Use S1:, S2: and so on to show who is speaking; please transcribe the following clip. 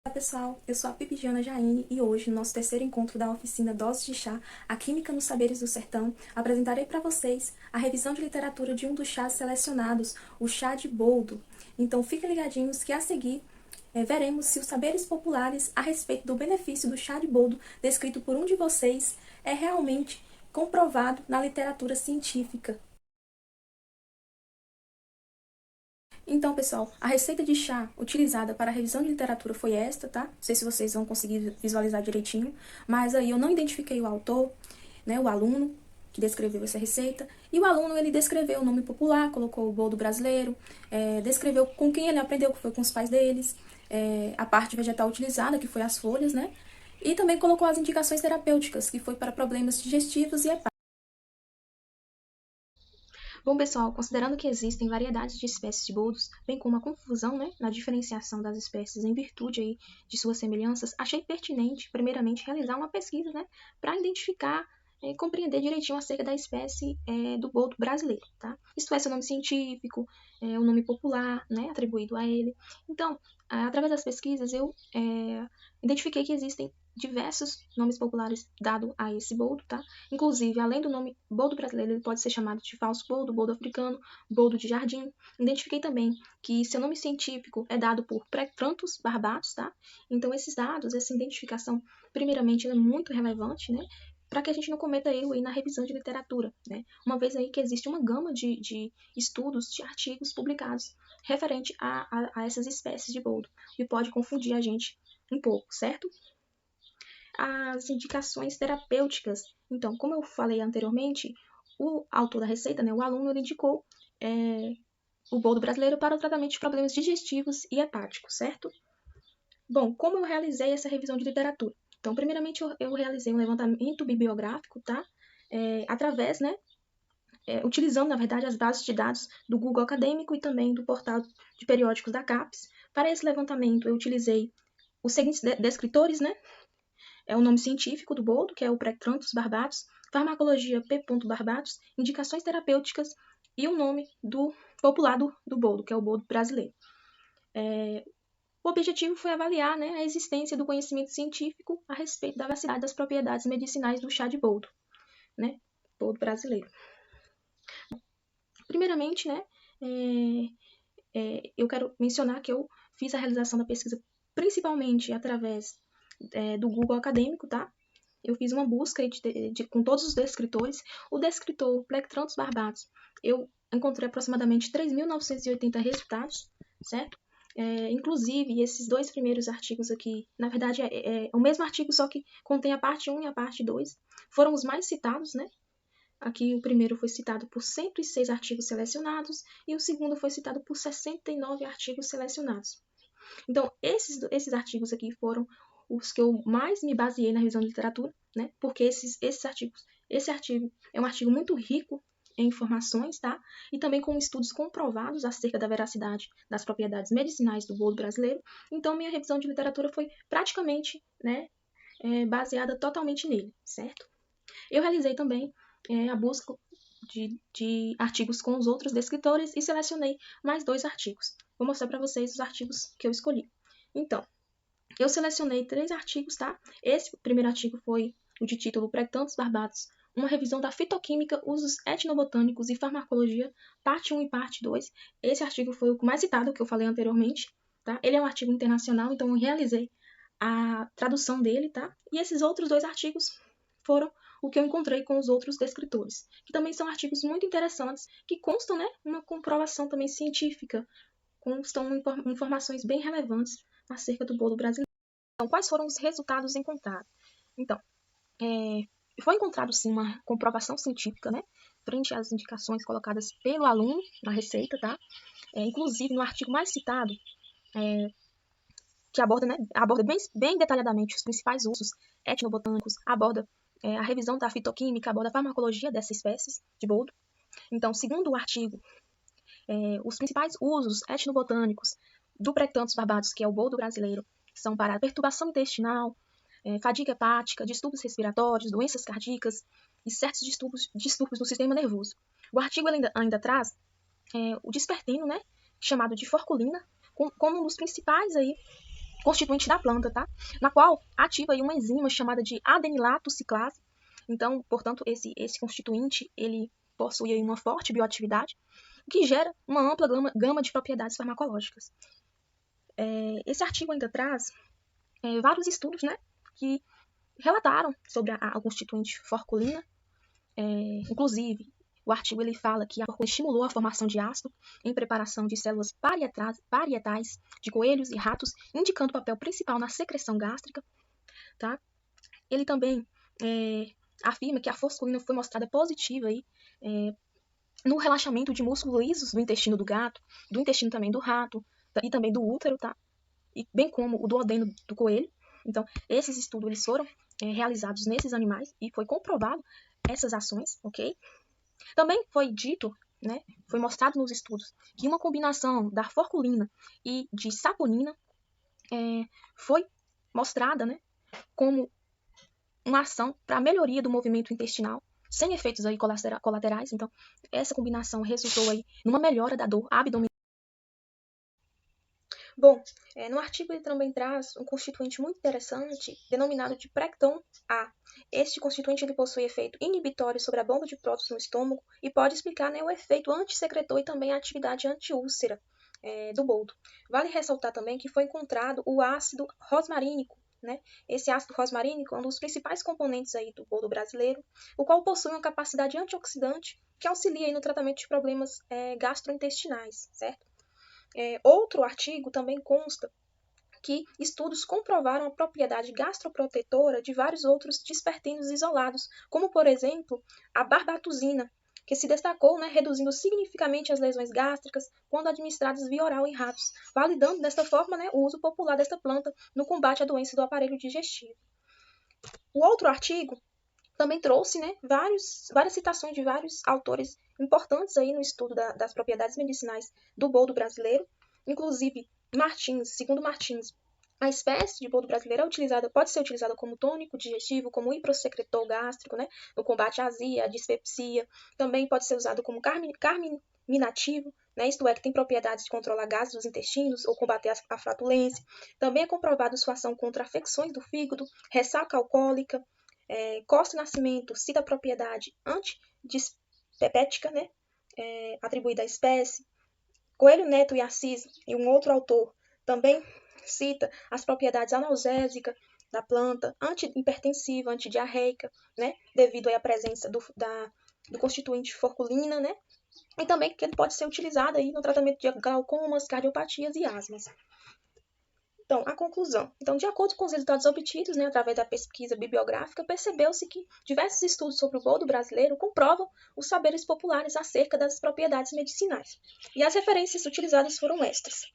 S1: Olá pessoal, eu sou a Pipidiana Jaine e hoje, no nosso terceiro encontro da oficina Doses de Chá, a Química nos Saberes do Sertão, apresentarei para vocês a revisão de literatura de um dos chás selecionados, o chá de boldo. Então fiquem ligadinhos que a seguir veremos se os saberes populares a respeito do benefício do chá de boldo descrito por um de vocês é realmente comprovado na literatura científica. Então, pessoal, a receita de chá utilizada para a revisão de literatura foi esta, tá? Não sei se vocês vão conseguir visualizar direitinho, mas aí eu não identifiquei o autor, né, o aluno que descreveu essa receita, e o aluno, ele descreveu o nome popular, colocou o boldo brasileiro, descreveu com quem ele aprendeu, que foi com os pais deles, a parte vegetal utilizada, que foi as folhas, né? E também colocou as indicações terapêuticas, que foi para problemas digestivos e hepáticos. Bom, pessoal, considerando que existem variedades de espécies de boldos, bem como a confusão, né, na diferenciação das espécies em virtude aí de suas semelhanças, achei pertinente, primeiramente, realizar uma pesquisa, né, para identificar e compreender direitinho acerca da espécie do boldo brasileiro, tá? Isto é, seu nome científico, o nome popular, né, atribuído a ele. Então, através das pesquisas, eu identifiquei que existem diversos nomes populares dados a esse boldo, tá? Inclusive, além do nome boldo brasileiro, ele pode ser chamado de falso boldo, boldo africano, boldo de jardim. Identifiquei também que seu nome científico é dado por Plectranthus barbatus, tá? Então, esses dados, essa identificação, primeiramente, ela é muito relevante, né? Para que a gente não cometa erro aí na revisão de literatura, né? Uma vez aí que existe uma gama de estudos, de artigos publicados referente a essas espécies de boldo, e pode confundir a gente um pouco, certo? As indicações terapêuticas. Então, como eu falei anteriormente, o autor da receita, né, o aluno, ele indicou o boldo brasileiro para o tratamento de problemas digestivos e hepáticos, certo? Bom, como eu realizei essa revisão de literatura? Então, primeiramente, eu realizei um levantamento bibliográfico, tá? Através, né, utilizando, na verdade, as bases de dados do Google Acadêmico e também do portal de periódicos da CAPES. Para esse levantamento, eu utilizei os seguintes descritores, né? É o nome científico do boldo, que é o Plectranthus barbatus, farmacologia P. barbatus, indicações terapêuticas e o nome do popular do boldo, que é o boldo brasileiro. O objetivo foi avaliar, né, a existência do conhecimento científico a respeito da veracidade das propriedades medicinais do chá de boldo, né, boldo brasileiro. Primeiramente, né, eu quero mencionar que eu fiz a realização da pesquisa principalmente através do Google Acadêmico, tá? Eu fiz uma busca com todos os descritores. O descritor Plectranthus barbatus, eu encontrei aproximadamente 3.980 resultados, certo? Inclusive, esses dois primeiros artigos aqui, na verdade, é o mesmo artigo, só que contém a parte 1 e a parte 2, foram os mais citados, né? Aqui o primeiro foi citado por 106 artigos selecionados e o segundo foi citado por 69 artigos selecionados. Então, esses artigos aqui foram os que eu mais me baseei na revisão de literatura, né? Porque esse artigo é um artigo muito rico em informações, tá? E também com estudos comprovados acerca da veracidade das propriedades medicinais do boldo brasileiro. Então, minha revisão de literatura foi praticamente, né, baseada totalmente nele, certo? Eu realizei também a busca de artigos com os outros descritores e selecionei mais 2 artigos. Vou mostrar para vocês os artigos que eu escolhi. Então, eu selecionei 3 artigos, tá? Esse primeiro artigo foi o de título Plectranthus barbatus, uma revisão da fitoquímica, usos etnobotânicos e farmacologia, parte 1 e parte 2. Esse artigo foi o mais citado, que eu falei anteriormente, tá? Ele é um artigo internacional, então eu realizei a tradução dele, tá? E esses outros 2 artigos foram o que eu encontrei com os outros descritores, que também são artigos muito interessantes, que constam, né, uma comprovação também científica, constam informações bem relevantes acerca do bolo brasileiro. Então, quais foram os resultados encontrados? Então, foi encontrado sim uma comprovação científica, né, frente às indicações colocadas pelo aluno na receita, tá? Inclusive no artigo mais citado, que aborda bem detalhadamente os principais usos etnobotânicos, aborda a revisão da fitoquímica, aborda a farmacologia dessas espécies de boldo. Então, segundo o artigo, os principais usos etnobotânicos do Plectranthus barbatus, que é o boldo brasileiro, são para perturbação intestinal, fadiga hepática, distúrbios respiratórios, doenças cardíacas e certos distúrbios do sistema nervoso. O artigo ainda traz o dispertino, né, chamado de forculina, como um dos principais aí constituinte da planta, tá? Na qual ativa aí uma enzima chamada de adenilato ciclase. Então, portanto, esse constituinte, ele possui aí uma forte bioatividade, o que gera uma ampla gama de propriedades farmacológicas. Esse artigo ainda traz vários estudos, né, que relataram sobre a constituinte forculina. Inclusive, o artigo ele fala que a forculina estimulou a formação de ácido em preparação de células parietais de coelhos e ratos, indicando o papel principal na secreção gástrica. Tá? Ele também afirma que a forculina foi mostrada positiva aí, no relaxamento de músculos lisos do intestino do gato, do intestino também do rato e também do útero, tá? E bem como o duodeno do coelho. Então, esses estudos eles foram realizados nesses animais e foi comprovado essas ações, ok? Também foi dito, né, foi mostrado nos estudos, que uma combinação da forculina e de saponina foi mostrada, né, como uma ação para a melhoria do movimento intestinal, sem efeitos aí colaterais. Então, essa combinação resultou aí numa melhora da dor abdominal. Bom, no artigo ele também traz um constituinte muito interessante, denominado de Precton A. Este constituinte ele possui efeito inibitório sobre a bomba de prótons no estômago e pode explicar, né, o efeito antissecretor e também a atividade antiúlcera do boldo. Vale ressaltar também que foi encontrado o ácido rosmarínico, né? Esse ácido rosmarínico é um dos principais componentes aí do boldo brasileiro, o qual possui uma capacidade antioxidante que auxilia aí no tratamento de problemas gastrointestinais, certo? Outro artigo também consta que estudos comprovaram a propriedade gastroprotetora de vários outros dispertinos isolados, como, por exemplo, a barbatuzina, que se destacou, né, reduzindo significativamente as lesões gástricas quando administradas via oral em ratos, validando desta forma, né, o uso popular desta planta no combate à doença do aparelho digestivo. O outro artigo também trouxe, né, várias citações de vários autores importantes aí no estudo das propriedades medicinais do boldo brasileiro, inclusive segundo Martins, a espécie de boldo brasileiro pode ser utilizada como tônico digestivo, como hipersecretor gástrico, né, no combate à azia, à dispepsia. Também pode ser usado como carminativo, né, isto é, que tem propriedades de controlar gases dos intestinos ou combater a flatulência. Também é comprovado sua ação contra afecções do fígado, ressaca alcoólica. Costa Nascimento cita a propriedade antidispepética, né, atribuída à espécie. Coelho Neto e Assis, e um outro autor, também cita as propriedades analgésicas da planta, antihipertensiva, antidiarreica, né, devido à presença do constituinte forculina, né, e também que ele pode ser utilizado aí no tratamento de glaucomas, cardiopatias e asmas. Então, a conclusão. Então, de acordo com os resultados obtidos, né, através da pesquisa bibliográfica, percebeu-se que diversos estudos sobre o boldo brasileiro comprovam os saberes populares acerca das propriedades medicinais. E as referências utilizadas foram estas.